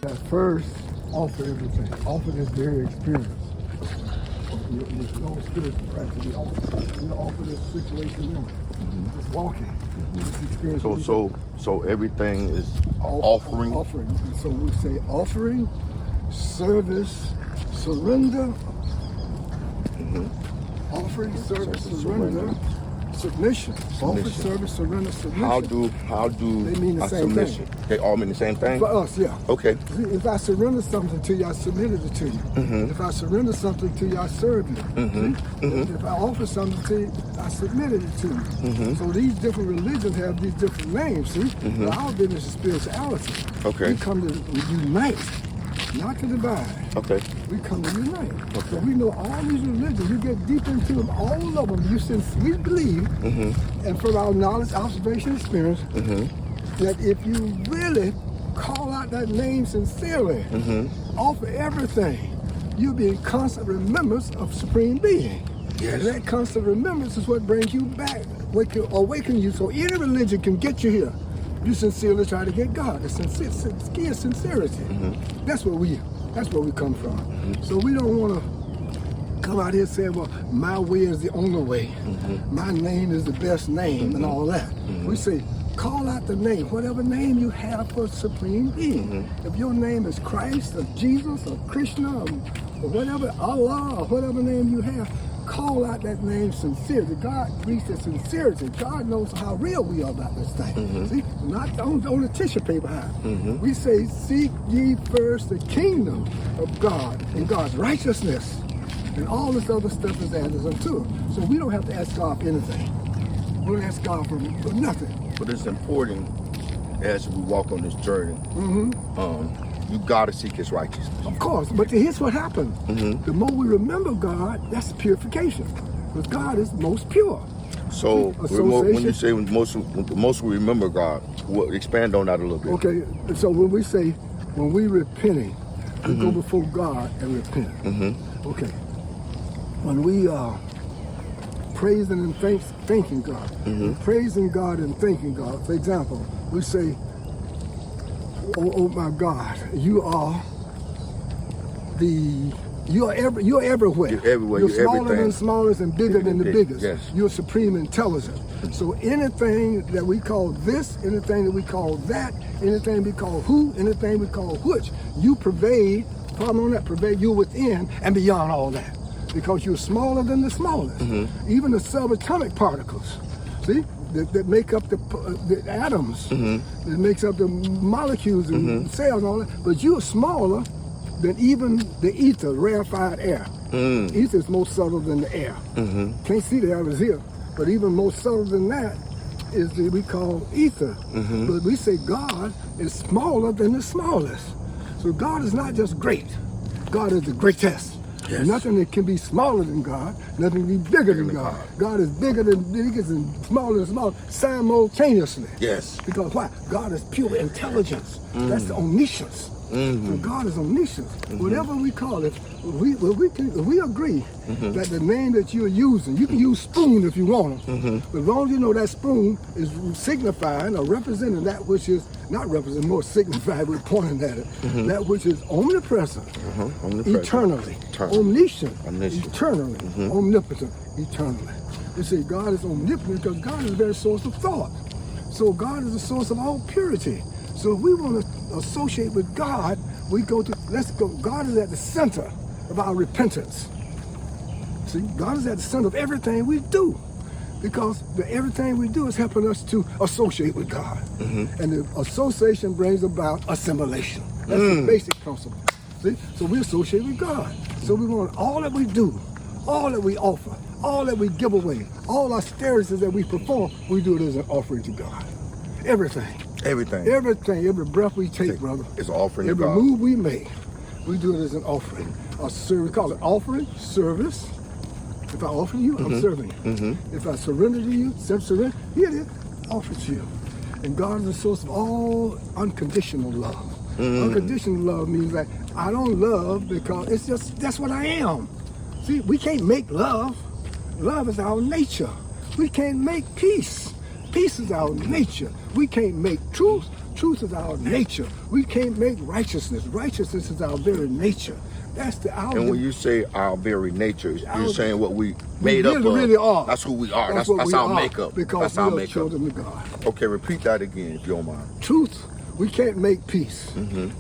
At first, offer everything. Offer this very experience. Your own spiritual practice. You offer this situation now. Just walking. This experience. So everything is offering. Offering. And so we say offering, service, surrender. Offering, service, surrender. Submission. Offer, service, surrender, submission. How do they mean the same submission? thing? They all mean the same thing? For us, yeah. Okay. See, if I surrender something to you, I submitted it to you. If I surrender something to you, I serve you. If I offer something to you, I submitted it to you. So these different religions have these different names, see? But our business is spirituality. Okay. We come to unite, not to divide. Okay. We come to unite. Okay. So we know all these religions, you get deep into them, all of them, we believe, and from our knowledge, observation, experience, that if you really call out that name sincerely, offer everything, you'll be in constant remembrance of Supreme Being. Yes. And that constant remembrance is what brings you back, awaken you, so any religion can get you here. You sincerely try to get God. It's sincerity. That's where we come from. So we don't want to come out here saying, well, my way is the only way. My name is the best name and all that. We say, call out the name, whatever name you have for Supreme Being. If your name is Christ or Jesus or Krishna or whatever, Allah or whatever name you have, call out that name sincerely. God reaches sincerity. God knows how real we are about this thing. See, not on the tissue paper high. We say, seek ye first the kingdom of God and God's righteousness. And all this other stuff is added unto it. So we don't have to ask God for anything. We don't ask God for nothing. But it's important as we walk on this journey. You gotta seek His righteousness. Of course, but here's what happens. The more we remember God, that's purification. Because God is most pure. So when you say the most we remember God, we'll expand on that a little bit. Okay, so when we say, when we repenting, we go before God and repent. Okay. When we are praising and thanking God, praising God and thanking God. For example, we say, oh my God, you are everywhere. You're everywhere. You're smaller everything. than smallest and bigger than the biggest. Yes. You're supreme intelligent. So anything that we call this, anything that we call that, anything we call who, anything we call which, you pervade, you're within and beyond all that. Because you're smaller than the smallest. Even the subatomic particles, see? That make up the atoms, that makes up the molecules and cells and all that. But you're smaller than even the ether, rarefied air. Ether is more subtle than the air. Can't see the air is here, but even more subtle than that is what we call ether. But we say God is smaller than the smallest. So God is not just great. God is the greatest. Yes. Nothing that can be smaller than God, nothing can be bigger than God. God is bigger than biggest and smaller than small simultaneously. Yes. Because why? God is pure intelligence. That's the omniscience. So God is omniscient. Whatever we call it, we agree that the name that you're using, you can use spoon if you want to, but as long as you know that spoon is signifying or representing that which is not representing, more signified, we're pointing at it, that which is omnipresent, eternally, omniscient, eternally, omnipotent, eternally. They say God is omnipotent because God is the very source of thought. So God is the source of all purity. So if we want to associate with God, we go to, God is at the center of our repentance. See, God is at the center of everything we do. Because everything we do is helping us to associate with God. And the association brings about assimilation. That's the basic principle. See? So we associate with God. So we want all that we do, all that we offer, all that we give away, all austerities that we perform, we do it as an offering to God. Everything. Everything. Everything, every breath we take, brother. It's an offering to God. God. Every move we make, we do it as an offering. We call it offering, service. If I offer you, I'm serving you. If I surrender to you, self-surrender, here it is, offer to you. And God is the source of all unconditional love. Unconditional love means that I don't love because it's just, that's what I am. See, we can't make love. Love is our nature. We can't make peace. Peace is our nature. We can't make truth. Truth is our nature. We can't make righteousness. Righteousness is our very nature. That's the our. And when you say our very nature, you're saying what we made really, up of. Really are. That's who we are. That's what we our are, makeup. Because that's we our are makeup. children of God. Okay, repeat that again if you don't mind. Truth, we can't make peace.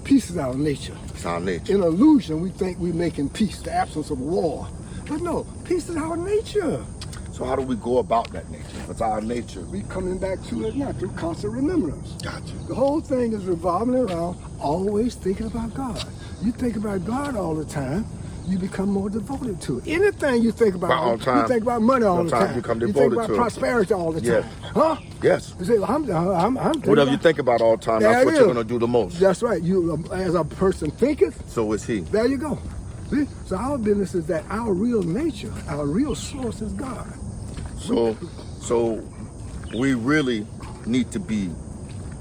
Peace is our nature. It's our nature. In illusion, we think we're making peace, the absence of war. But no, peace is our nature. So how do we go about that nature? What's our nature? We coming back to it now through constant remembrance. Gotcha. The whole thing is revolving around always thinking about God. You think about God all the time, you become more devoted to it. Anything you think about all the time, you think about money all the time. You become You devoted think about to prosperity all the time. Yes. Huh? Yes. You say, well, I'm Whatever you think about all the time, that's what you're going to do the most. That's right. You, as a person thinketh, So is he. there you go. See? So our business is that our real nature, our real source is God. So we really need to be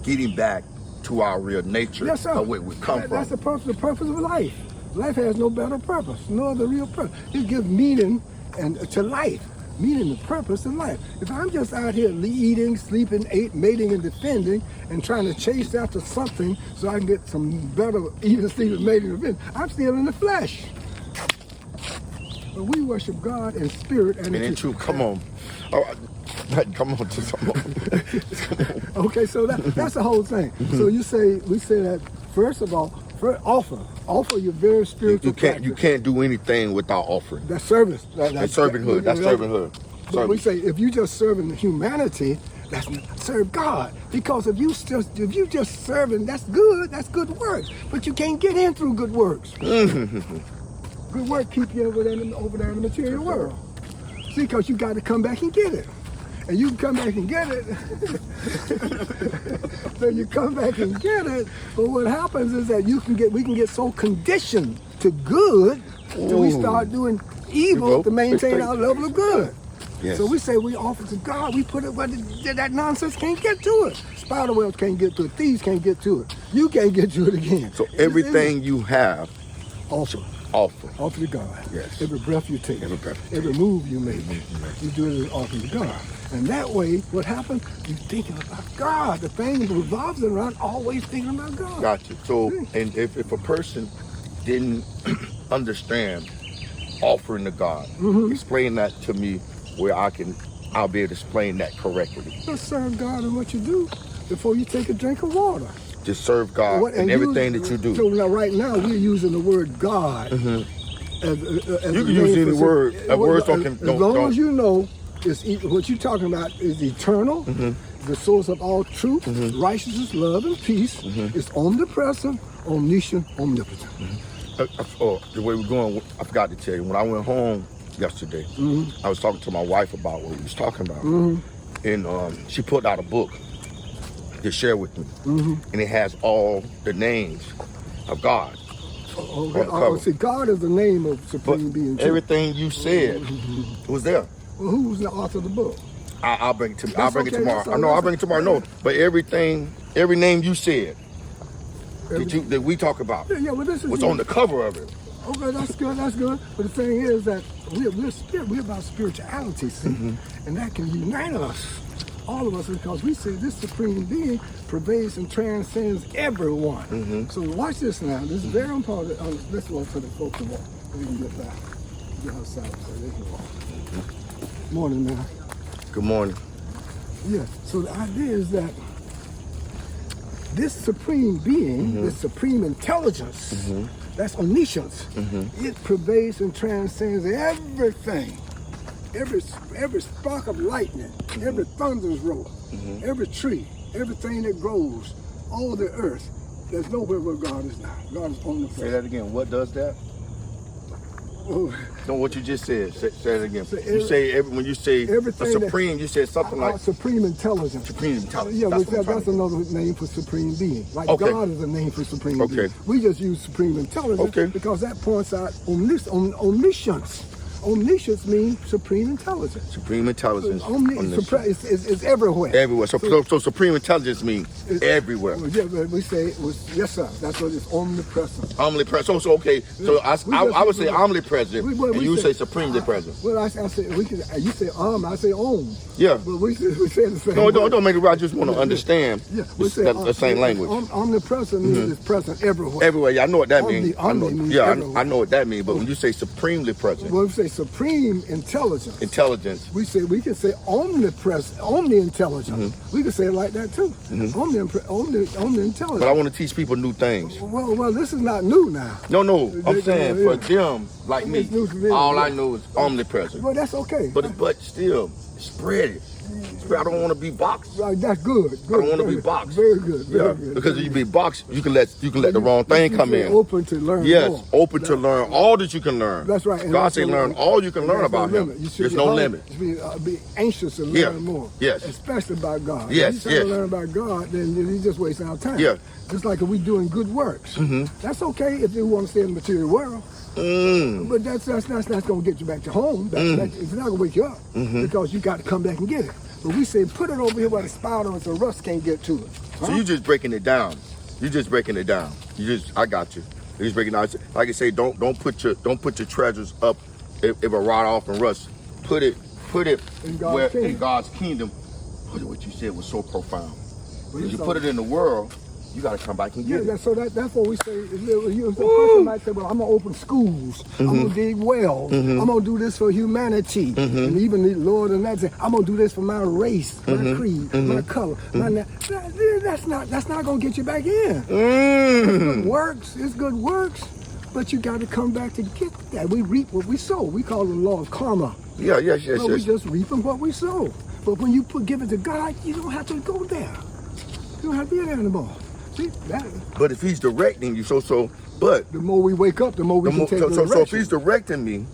getting back to our real nature. Yes, sir. Where we come from. That's the purpose of life. Life has no better purpose, no other real purpose. It gives meaning to life, meaning and purpose in life. If I'm just out here eating, sleeping, mating, and defending, and trying to chase after something so I can get some better eating, sleeping, mating, and defending, I'm still in the flesh. But we worship God in spirit and in truth. Come on. All right. Come on, just come on. Okay, so that's the whole thing. So we say that first of all, offer your very spiritual practice. You can't do anything without offering. That's service. That's servanthood. That's servanthood. But we say if you just serving humanity, that's not serve God. Because if you just serving, that's good. That's good works. But you can't get in through good works. Good work keep you over there in the material world. See, because you got to come back and get it. And you can come back and get it. So you come back and get it. But what happens is that we can get so conditioned to good that we start doing evil to maintain our level of good. Yes. So we say we offer to God, we put it where that nonsense can't get to it. Spider webs can't get to it, thieves can't get to it. You can't get to it again. So everything you have, offer. Offer to God. Yes. Every breath you take, every move you make, you do it as offer to God. And that way, what happens? You're thinking about God. The thing revolves around always thinking about God. Gotcha. So, and if a person didn't understand offering to God, explain that to me where I'll be able to explain that correctly. Just serve God in what you do before you take a drink of water. Just serve God in everything that you do. So now, right now, we're using the word God. As you can use any word. Words don't. As long as you know, what you're talking about is eternal, the source of all truth, righteousness, love, and peace. It's omnipresent, omniscient, omnipotent. The way we're going, I forgot to tell you. When I went home yesterday, I was talking to my wife about what we was talking about, and she put out a book to share with me, and it has all the names of God. See, God is the name of Supreme Being. Everything you said was there. Well, who's the author of the book? I'll bring it to. I'll bring it tomorrow. I know. I'll bring it tomorrow. No, but every name you said that we talk about was on the cover of it. Okay, that's good. That's good. But the thing is that we're about spirituality, see, and that can unite us. All of us, because we say this Supreme Being pervades and transcends everyone. So watch this now. This is very important. Let's walk for the folks to walk. We can get back. Get outside so they can walk. Morning, man. Good morning. Yeah. So the idea is that this Supreme Being, this Supreme Intelligence, that's omniscience. It pervades and transcends everything. Every spark of lightning, every thunder's roll, every tree, everything that grows, all the earth, there's nowhere where God is not. God is omnipresent. Say that again. What does that? No, what you just said. Say it again. When you say supreme, you said something like supreme intelligence. Supreme intelligence. Yeah, that's another name for supreme being. Like God is a name for supreme being. We just use supreme intelligence because that points out omniscience. Omniscience means supreme intelligence. Supreme intelligence. It's everywhere. Everywhere. So supreme intelligence means everywhere. Yeah, we say yes, sir. That's what it's omnipresent. Omnipresent. So okay. So I would say omnipresent, and you say supremely present. Well, I say you say I say om. Yeah. But we say the same. No, don't make it right. I just want to understand. Yeah, we say the same language. Omnipresent means it's present everywhere. Everywhere. Yeah, I know what that means. I know what that means. But when you say supremely present, well, we say supreme intelligence. Intelligence. We can say omnipresent, omni-intelligence. We can say it like that too. Omni-intelligence. But I want to teach people new things. Well, this is not new now. No. I'm saying for them like me, all I know is omnipresent. Well, that's okay. But still, spread it. I don't want to be boxed. Right, that's good. I don't want to be boxed. Very good. Very good. Because if you be boxed, you can let the wrong thing come in. Open to learn. Yes, more. open to learn all that you can learn. That's right. And God say learn all you can learn about Him. There's no limit. Be anxious to learn more. Yes. Especially about God. Yes. If you try to learn about God, then you just waste our time. Yeah. Just like if we doing good works. That's okay if you want to stay in the material world. But that's not going to get you back to home. It's not going to wake you up because you got to come back and get it. But we say put it over here where the spider and the rust can't get to it. Huh? So you just breaking it down. I got you. You just breaking it down. Like I say, don't put your treasures up if it rot off and rust. Put it in God's kingdom. What you said was so profound. When you put it in the world, you got to come back and get it. So that's what we say. A person might say, well, I'm going to open schools. I'm going to dig wells. I'm going to do this for humanity. And even the Lord and that say, I'm going to do this for my race, my creed, my color. That's not going to get you back in. It's good works. But you got to come back to get that. We reap what we sow. We call it the law of karma. Yes. We just reaping what we sow. But when you give it to God, you don't have to go there. You don't have to be there anymore. See, but if He's directing you, but the more we wake up, the more we can take the direction. So if He's directing me,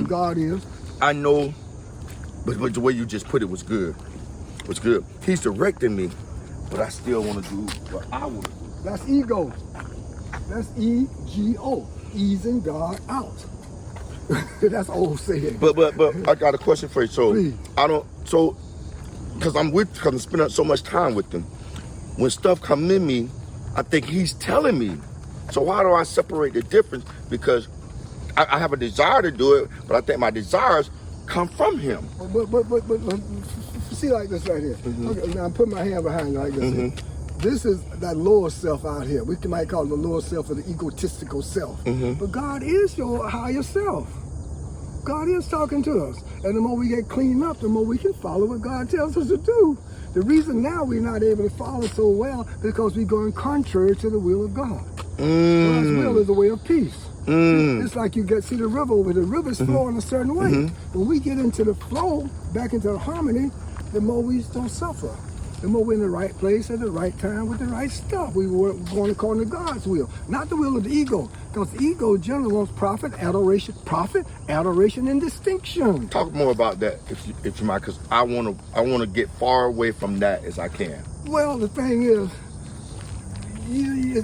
God is. I know, but the way you just put it was good. He's directing me, but I still want to do what I want to do. That's ego. That's E-G-O. Easing God out. That's old saying. But I got a question for you. So Please. Because I'm spending so much time with them. When stuff come in me, I think He's telling me. So how do I separate the difference? Because I have a desire to do it, but I think my desires come from Him. But see like this right here. Okay, now I'm putting my hand behind you like this. This is that lower self out here. We might call it the lower self or the egotistical self. But God is your higher self. God is talking to us. And the more we get cleaned up, the more we can follow what God tells us to do. The reason now we're not able to follow so well is because we're going contrary to the will of God. God's will is the way of peace. It's like you see the river over there. The river's flowing a certain way. When we get into the flow, back into the harmony, the more we don't suffer. The more we're in the right place at the right time with the right stuff. We were going according to God's will, not the will of the ego. Because the ego generally wants profit, adoration, and distinction. Talk more about that, if you might, because I want to get far away from that as I can. Well, the thing is,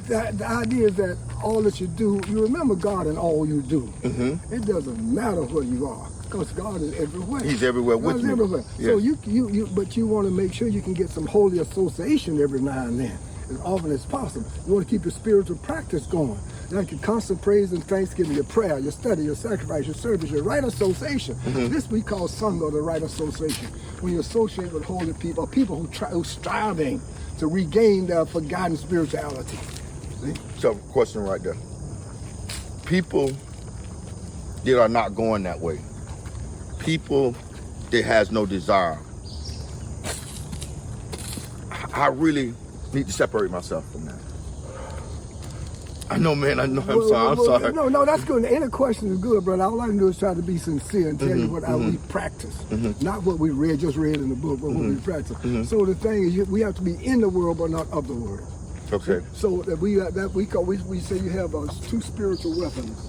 the idea is that all that you do, you remember God in all you do. It doesn't matter where you are. Because God is everywhere. He's everywhere with me. Everywhere. Yes. So but you want to make sure you can get some holy association every now and then, as often as possible. You want to keep your spiritual practice going. Like your constant praise and thanksgiving, your prayer, your study, your sacrifice, your service, your right association. This we call Sangha, the right association. When you associate with holy people, people who striving to regain their forgotten spirituality. See? So, question right there. People that are not going that way. People that has no desire. I really need to separate myself from that. I know, man. I know. I'm sorry. No, that's good. Any question is good, brother. All I can do is try to be sincere and tell you what we practice, not what we just read in the book, but what we practice. So the thing is, we have to be in the world, but not of the world. Okay. So that we say you have two spiritual weapons: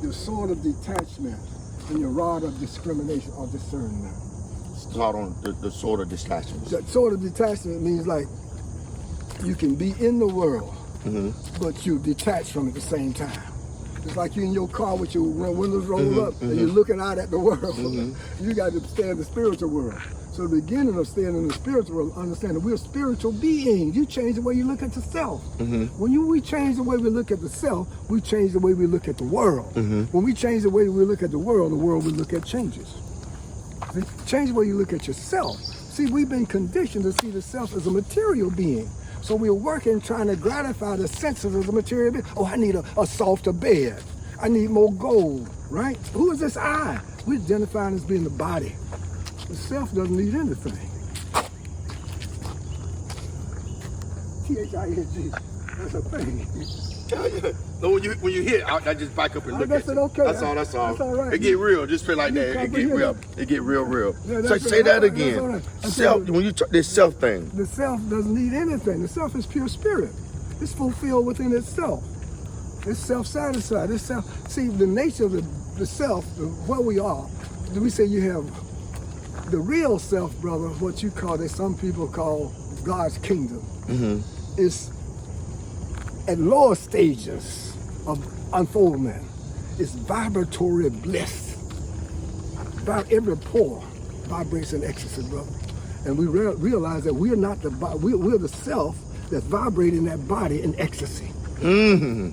your sword of detachment and your rod of discrimination or discernment. Start on the sword of detachment. The sword of detachment means like you can be in the world, but you detach from it at the same time. It's like you in your car with your windows rolled up and you're looking out at the world. You got to stay in the spiritual world. So the beginning of staying in the spiritual world, understand that we're spiritual beings. You change the way you look at yourself. When we change the way we look at the self, we change the way we look at the world. When we change the way we look at the world will look at changes. See? Change the way you look at yourself. See, we've been conditioned to see the self as a material being. So we're working trying to gratify the senses of the material being. Oh, I need a softer bed. I need more gold, right? Who is this I? We're identifying as being the body. The self doesn't need anything. T-H-I-N-G, that's a thing. So when you hit, I just back up and look at it, you. okay. That's all. That's all right. It get real. Just feel like that. It get real. It get real. Yeah, Say that again. Right. Self. When you talk this self thing. The self doesn't need anything. The self is pure spirit. It's fulfilled within itself. It's self-satisfied. It's self. See, the nature of the self, what we are. We say you have the real self, brother. What you call it, some people call God's kingdom. Is at lower stages of unfoldment. It's vibratory bliss. About every pore vibrates in ecstasy, brother. And we realize that we're not the body, we're the self that's vibrating that body in ecstasy. See,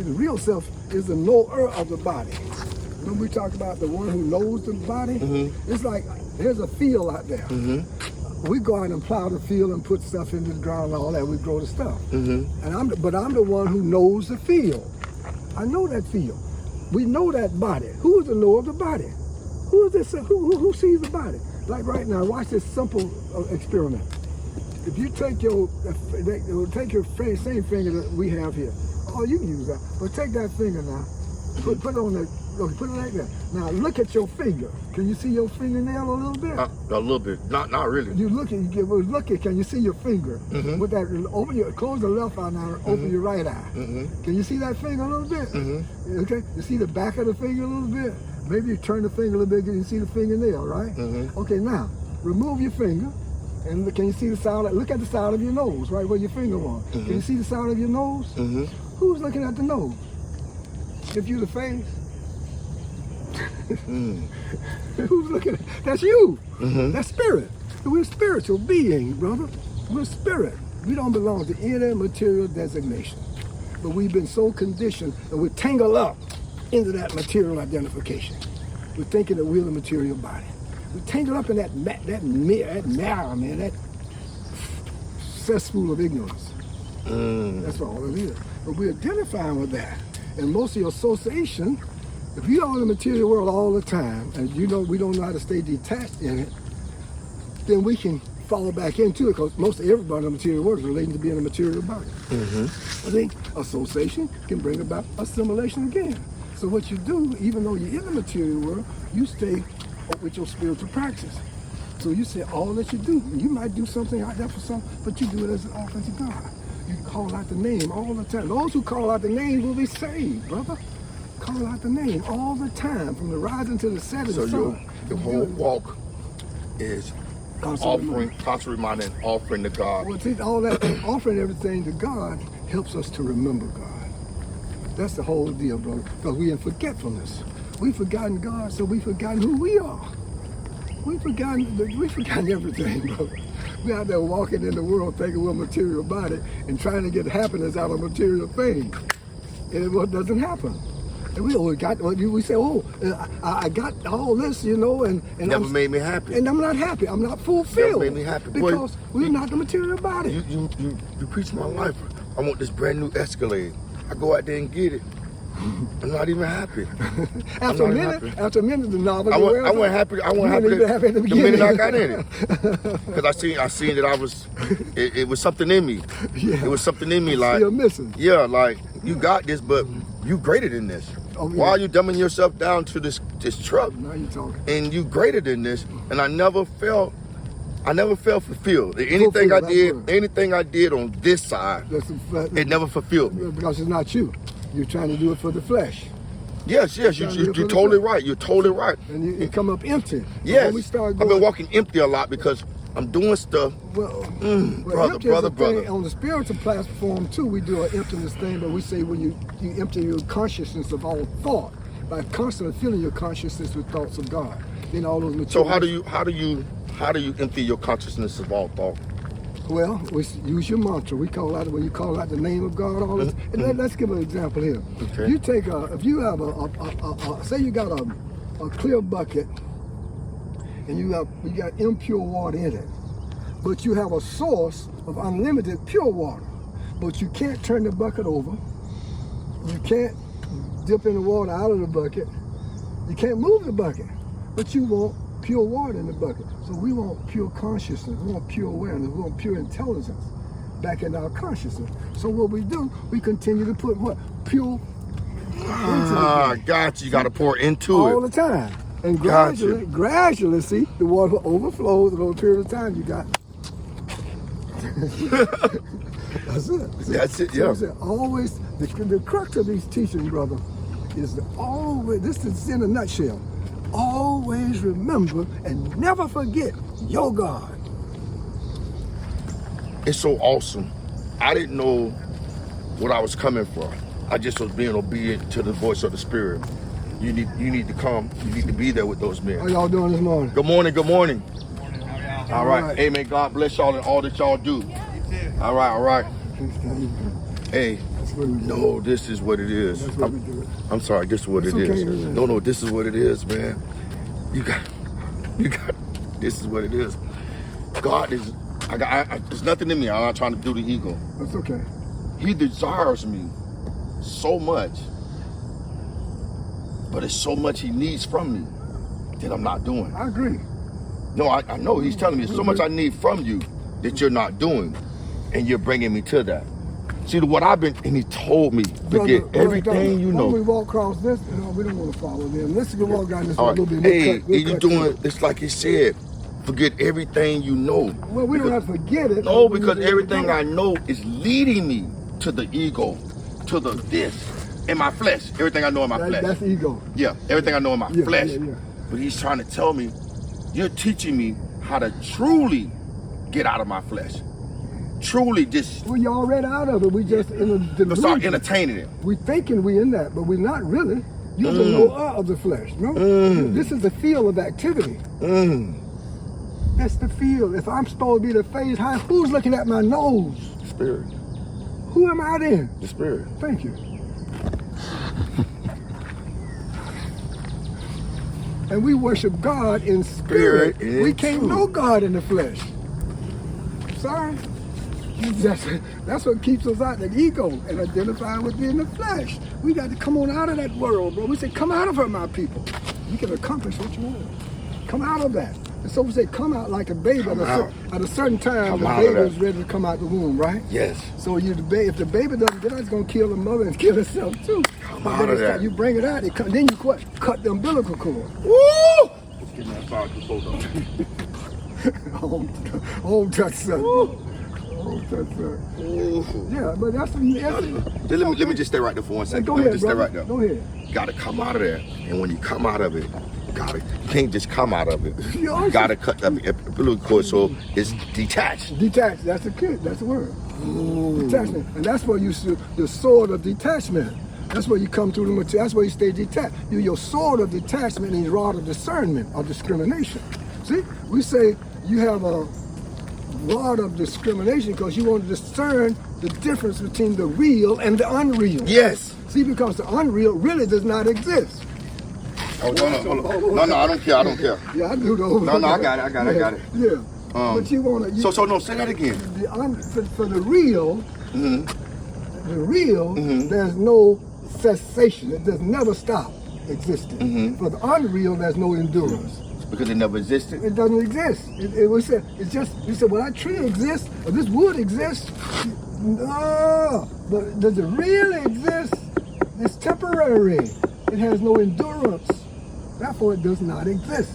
the real self is the knower of the body. When we talk about the one who knows the body, it's like there's a field out there. We go out and plow the field and put stuff into the ground and all that. We grow the stuff. But I'm the one who knows the field. I know that field. We know that body. Who is the knower of the body? Who is this? Who sees the body? Like right now, watch this simple experiment. If you take your same finger that we have here. Oh, you can use that. But take that finger now. Put it on the. Put it like that. Now look at your finger. Can you see your fingernail a little bit? A little bit. Not really. You look at. Can you see your finger? With that, close the left eye now. Open your right eye. Can you see that finger a little bit? Okay. You see the back of the finger a little bit. Maybe you turn the finger a little bit. You see the fingernail, right? Okay. Now remove your finger. And can you see the side? Look at the side of your nose, right where your finger was. Can you see the side of your nose? Who's looking at the nose? If you the face. Who's looking at? That's you. That's spirit. We're spiritual beings, brother. We're spirit. We don't belong to any material designation. But we've been so conditioned that we're tangled up into that material identification. We're thinking that we're the material body. We're tangled up in that marrow, man, that cesspool of ignorance. That's all it is. But we're identifying with that. And most of your association, if you're in the material world all the time, and you know we don't know how to stay detached in it, then we can fall back into it, because most of everybody in the material world is relating to being a material body. I think association can bring about assimilation again. So what you do, even though you're in the material world, you stay with your spiritual practice. So you say all that you do, you might do something like that for some, but you do it as an offering to God. You call out the name all the time. Those who call out the name will be saved, brother. Call out the name all the time, from the rising to the setting of the sun. Your whole walk is offering, constantly reminding, offering to God. Well, see, all that offering everything to God helps us to remember God. That's the whole deal, brother. Because we're in forgetfulness. We've forgotten God, so we've forgotten who we are. We've forgotten everything, brother. We're out there walking in the world thinking we're a material body and trying to get happiness out of material things. And it doesn't happen. And we say, I got all this, you know, and never made me happy. And I'm not happy. I'm not fulfilled. Never made me happy. Because we're not the material body. You preach my life. I want this brand new Escalade. I go out there and get it. I'm not even happy. After a minute, the novel. I wasn't happy. I wasn't happy the minute I got in it, because I seen that it was something in me. Yeah. It was something in me, like you're missing. Yeah, like you got this, but you greater than this. Oh, yeah. Why are you dumbing yourself down to this truck? Now you talking. And you greater than this, and I never felt fulfilled. Anything I did on this side, it never fulfilled me. Because it's not you. You're trying to do it for the flesh. Yes, you're totally right. You're totally right. And you come up empty. Yes, I've been walking empty a lot because I'm doing stuff. Well, Brother. On the spiritual platform too, we do an emptiness thing, but we say when you empty your consciousness of all thought by constantly filling your consciousness with thoughts of God. Then all those material. So how do you empty your consciousness of all thought? Well, we use your mantra. We call out when you call out the name of God. All this. And let's give an example here. Okay. You take if you have say you got a clear bucket, and you got impure water in it, but you have a source of unlimited pure water, but you can't turn the bucket over. You can't dip in the water out of the bucket. You can't move the bucket, but you want pure water in the bucket. So we want pure consciousness, we want pure awareness, we want pure intelligence back in our consciousness. So what we do, we continue to put what? Pure Got you. You got to pour into all it. All the time. And gradually, see, the water overflows over a period of time. You got that's it. That's it, yeah. So always, the crux of these teachings, brother, is always, this is in a nutshell, always remember and never forget your God. It's so awesome. I didn't know what I was coming for. I just was being obedient to the voice of the Spirit. You need to come. You need to be there with those men. How y'all doing this morning? Good morning. Good morning. All right. right. Amen. God bless y'all and all that y'all do. All right. All right. Hey, no, this is what it is. I'm sorry. This is what it is. No, this is what it is, man. You got. This is what it is. God is. There's nothing in me. I'm not trying to do the ego. That's okay. He desires me so much, but it's so much he needs from me that I'm not doing. I agree. No, I know he's telling me so much I need from you that you're not doing, and you're bringing me to that. See, what I've been, and he told me, forget everything you know. When we walk across this, we don't want to follow them. Let's go walk down this a little bit. Hey, you're doing, it's like he said, forget everything you know. Well, we don't have to forget it. No, because everything I know is leading me to the ego, to the this, in my flesh. Everything I know in my flesh. That's ego. Yeah, everything I know in my flesh. Yeah. But he's trying to tell me, you're teaching me how to truly get out of my flesh. Truly just... Well, you're already out of it. We just in a delusion. Start entertaining it. We thinking we in that, but we're not really. You're the lower of the flesh, no? This is the field of activity. That's the field. If I'm supposed to be the face, who's looking at my nose? The Spirit. Who am I then? The Spirit. Thank you. And we worship God in spirit. We can't know God in the flesh. Sorry. That's what keeps us out, the ego, and identifying with being the flesh. We got to come on out of that world, bro. We say, come out of her, my people. You can accomplish what you want. Come out of that. And so we say, come out like a baby. At a certain time, the baby is ready to come out the womb, right? Yes. So if the baby doesn't get out, it's going to kill the mother and kill itself too. Come out of that. You bring it out, then you cut the umbilical cord. Woo! Let's get that far to hold on. Oh, touch son. Yeah, but that's let me just stay right there for 1 second. Go ahead, just stay right there. Go ahead. You gotta come out of there. And when you come out of it, you can't just come out of it. You gotta cut that umbilical cord so it's detached. Detached, that's the kid, that's the word. Detachment. And that's where the sword of detachment. That's where you come through the material. That's where you stay detached. You're your sword of detachment and your rod of discernment or discrimination. See, we say you have a rod of discrimination because you want to discern the difference between the real and the unreal. Yes. See, because the unreal really does not exist. Oh, no, I don't care. Yeah, I do though. No, I got it. Yeah. But you want to... So no, say that again. For the real, there's no cessation. It does never stop existing. For the unreal, there's no endurance. Because it never existed? It doesn't exist. You said, well, that tree exists, or this wood exists. No, but does it really exist? It's temporary. It has no endurance. Therefore, it does not exist.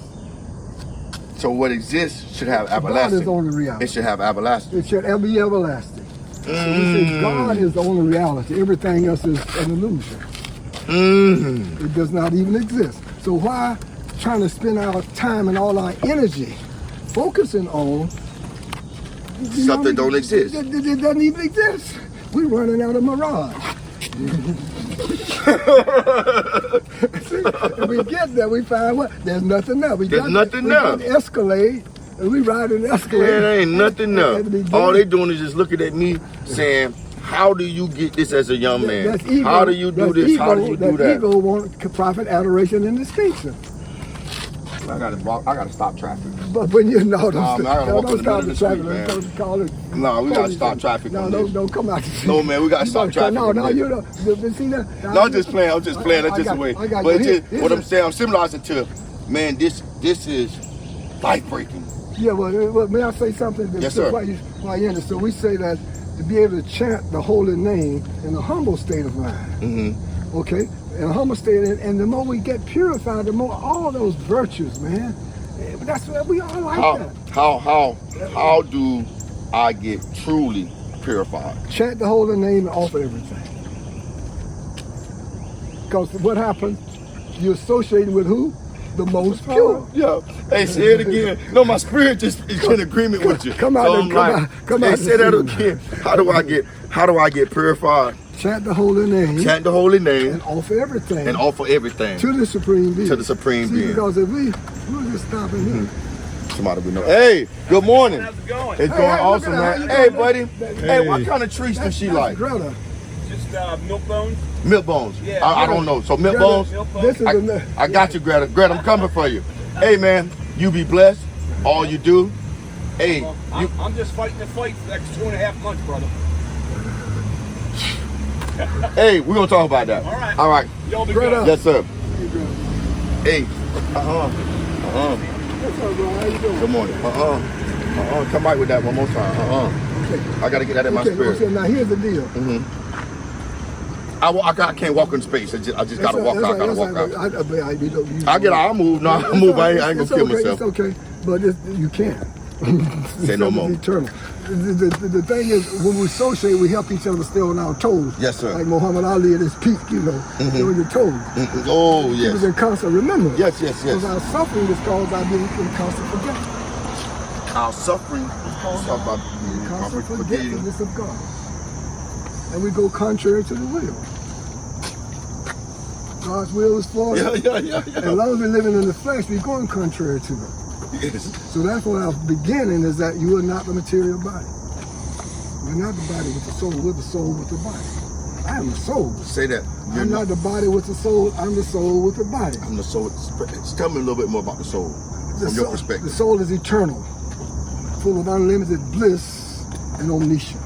So what exists should have everlasting. God is only reality. It should have everlasting. It should be everlasting. So we say God is the only reality. Everything else is an illusion. It does not even exist. So why trying to spend our time and all our energy focusing on Something don't exist. It doesn't even exist. We're running out of mirage. See, if we get there, we find what? There's nothing there. There's nothing there. We Escalade, and we ride an Escalade. There ain't nothing there. All they doing is just looking at me saying, how do you get this as a young man? That's ego. How do you do this? Ego. How do you do that? Ego wants profit, adoration, and distinction. I gotta stop traffic. But when you know, I gotta walk in the middle of the street, man. No, we gotta stop traffic. No, don't come out. No, man, we gotta stop traffic. No, you don't. See that? No, I'm just playing. That's just the way. But what I'm saying, I'm symbolizing to, man, this is life breaking. Yeah, well, may I say something? Yes, sir. While you're in it, so we say that to be able to chant the holy name in a humble state of mind. Okay, in a humble state, and the more we get purified, the more all those virtues, man. That's what we all like. How do I get truly purified? Chant the holy name and offer everything. Because what happens? You're associating with who? The most pure. Yeah. Hey, say it again. No, my spirit just is in agreement with you. Come out. Hey, say that again. How do I get purified? Chant the holy name. Chant the holy name. And offer everything. And offer everything. To the Supreme Being. To the Supreme Being. Because if we're just stopping here. Somebody we know. Hey, good morning. How's it going? It's going awesome, man. Hey, buddy. Hey, what kind of trees does she like? Greta. Just milk bones. Milk bones. Yeah. I don't know. So milk bones. This is I got you, Greta. Greta, I'm coming for you. Hey, man, you be blessed. All you do. Hey, well, I'm just fighting the fight for the next 2.5 months, brother. Hey, we're gonna talk about that. All right. Y'all be good. Yes, sir. Hey. What's up, bro? How you doing? Good morning. Come back with that one more time. Okay. I gotta get that in my spirit. Okay, now here's the deal. I can't walk in space. I just gotta walk out. Gotta walk out. I get out. I'll move. No, I'll move. I ain't gonna kill myself. It's okay, but you can't. Say no more. Eternal. The thing is, when we associate, we help each other stay on our toes. Yes, sir. Like Muhammad Ali at his peak, you're on your toes. Oh, yes. He was in constant remembrance. Yes. Because our suffering is caused by being in constant forgetfulness. Our suffering is caused by being constant forgetting forgetfulness of God. And we go contrary to the will. God's will is for us. Yeah. As long as we're living in the flesh, we're going contrary to it. Yes. So that's what our beginning is, that you are not the material body. You're not the body with the soul. We're the soul with the body. I am the soul. Say that. I'm not the body with the soul. I'm the soul with the body. I'm the soul. Tell me a little bit more about the soul from your perspective. The soul is eternal, full of unlimited bliss and omniscience.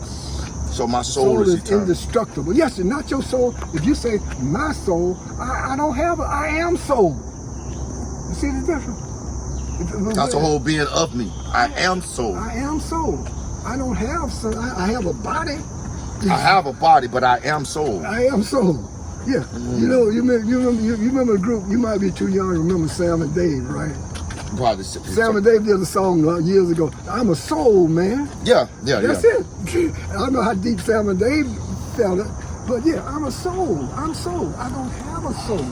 So my soul is eternal. Indestructible. Yes, and not your soul. If you say my soul, I don't have it. I am soul. You see the difference? That's the whole being of me. I am soul. I am soul. I don't have soul. I have a body. I have a body, but I am soul. I am soul. Yeah. You know, you remember the group. You might be too young to remember Sam and Dave, right? Probably. Sam and Dave did a song years ago. I'm a soul, man. Yeah. That's it. I don't know how deep Sam and Dave felt it, but yeah, I'm a soul. I'm soul. I don't have a soul.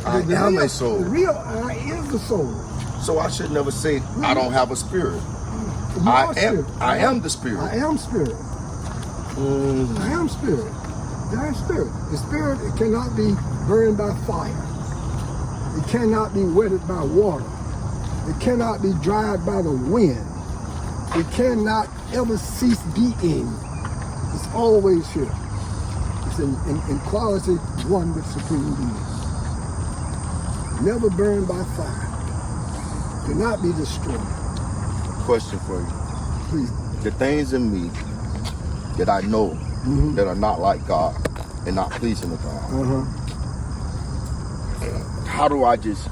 I am a soul. The real I is the soul. So I should never say I don't have a spirit. I am the spirit. I am spirit. I am spirit. I am spirit. The spirit, it cannot be burned by fire. It cannot be wetted by water. It cannot be dried by the wind. It cannot ever cease being. It's always here. It's in quality one with Supreme Being. Never burned by fire. Cannot be destroyed. Question for you. Please. The things in me that I know that are not like God and not pleasing to God. How do I just?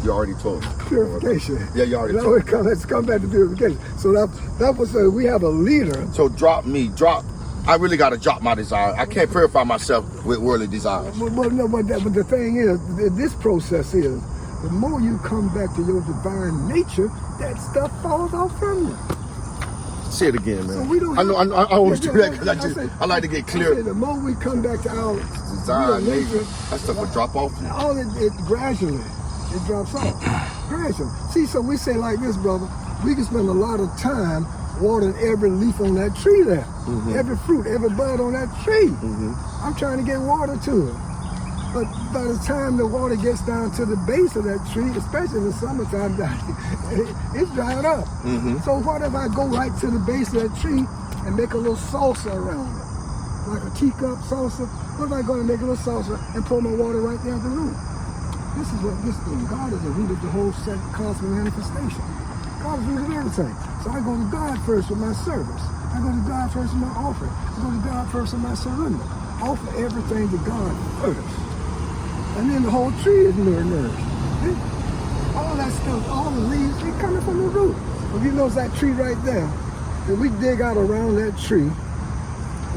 You already told me. Purification. Yeah, you already told me. Let's come back to purification. So that was we have a leader. So drop. I really got to drop my desire. I can't purify myself with worldly desires. But the thing is, this process is, the more you come back to your divine nature, that stuff falls off from you. Say it again, man. So we don't I always do that because I like to get clear. The more we come back to our desire nature, that stuff will drop off. All it gradually, it drops off. Gradually. See, so we say like this, brother, we can spend a lot of time watering every leaf on that tree there, every fruit, every bud on that tree. I'm trying to get water to it. But by the time the water gets down to the base of that tree, especially in the summertime, it's dried up. So what if I go right to the base of that tree and make a little salsa around it? Like a teacup salsa? What if I go and make a little salsa and pour my water right there at the root? This is what this thing. God is the root of the whole set cosmic manifestation. God is the root of everything. So I go to God first with my service. I go to God first with my offering. I go to God first with my surrender. Offer everything to God first. And then the whole tree is nourished. See? All that stuff, all the leaves, they're coming from the root. If you notice that tree right there, then we dig out around that tree,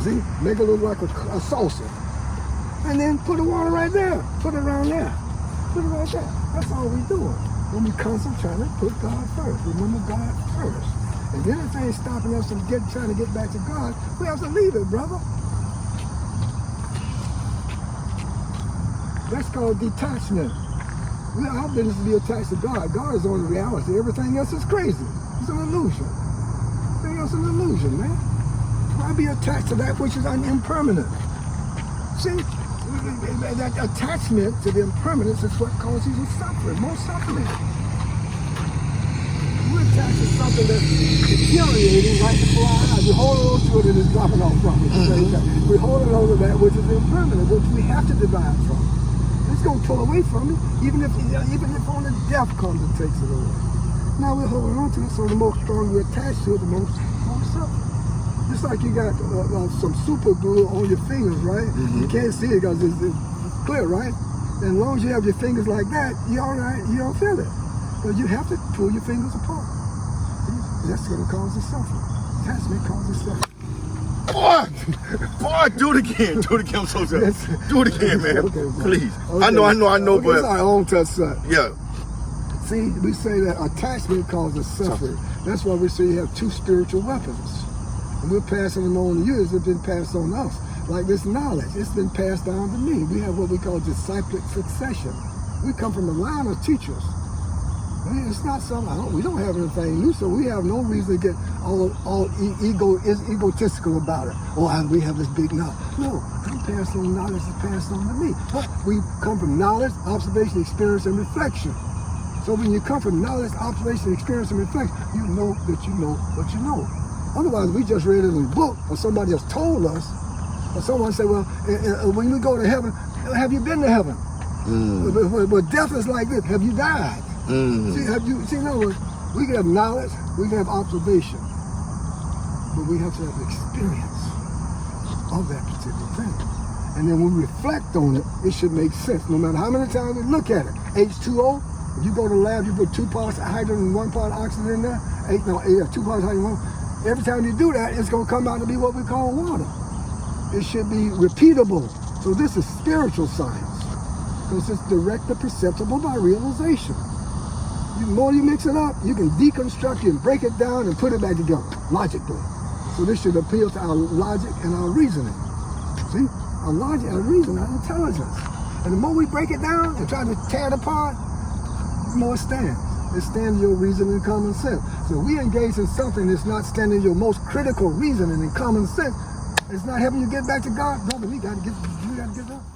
see, make it look like a salsa. And then put the water right there. Put it around there. Put it right there. That's all we're doing. When we constantly trying to put God first. Remember God first. And then if they ain't stopping us from trying to get back to God, we have to leave it, brother. That's called detachment. Our business is to be attached to God. God is only reality. Everything else is crazy. It's an illusion. Everything else is an illusion, man. Why be attached to that which is impermanent? See, that attachment to the impermanence is what causes you suffering, most suffering. We're attached to something that's deteriorating right before our eyes. We're holding on to it and it's dropping off from it. We're holding on to that which is impermanent, which we have to divide from. It's going to pull away from it, even if only death comes and takes it away. Now we're holding on to it, so the more strong we're attached to it, the more suffering. Just like you got some super glue on your fingers, right? You can't see it because it's clear, right? And as long as you have your fingers like that, you're all right, you don't feel it. But you have to pull your fingers apart. That's going to cause the suffering. Attachment causes suffering. Boy, do it again. Do it again. I'm so sorry. Do it again, man. Okay, please. Okay. I know, but it's our own touch son. Yeah. See, we say that attachment causes suffering. That's why we say you have two spiritual weapons. And we're passing them on to you as it's been passed on us. Like this knowledge, it's been passed down to me. We have what we call disciplic succession. We come from a line of teachers. It's not something, we don't have anything new, so we have no reason to get all egotistical about it. Oh, we have this big knowledge. No, I'm passing on knowledge that's passed on to me. But we come from knowledge, observation, experience, and reflection. So when you come from knowledge, observation, experience, and reflection, you know that you know what you know. Otherwise, we just read it in a book, or somebody else told us, or someone said, well, when you go to heaven, have you been to heaven? But death is like this. Have you died? See, in other words, we can have knowledge, we can have observation, but we have to have experience of that particular thing. And then when we reflect on it, it should make sense, no matter how many times we look at it. H2O, if you go to the lab, you put 2 parts of hydrogen and 1 part of oxygen in there, 2 parts of hydrogen, every time you do that, it's going to come out to be what we call water. It should be repeatable. So this is spiritual science, because it's direct and perceptible by realization. The more you mix it up, you can deconstruct it and break it down and put it back together, logically. So this should appeal to our logic and our reasoning. See? Our logic, our reason, our intelligence. And the more we break it down and try to tear it apart, the more it stands. It stands your reasoning and common sense. So we engage in something that's not standing your most critical reasoning and common sense. It's not helping you get back to God. Brother, we got to get up.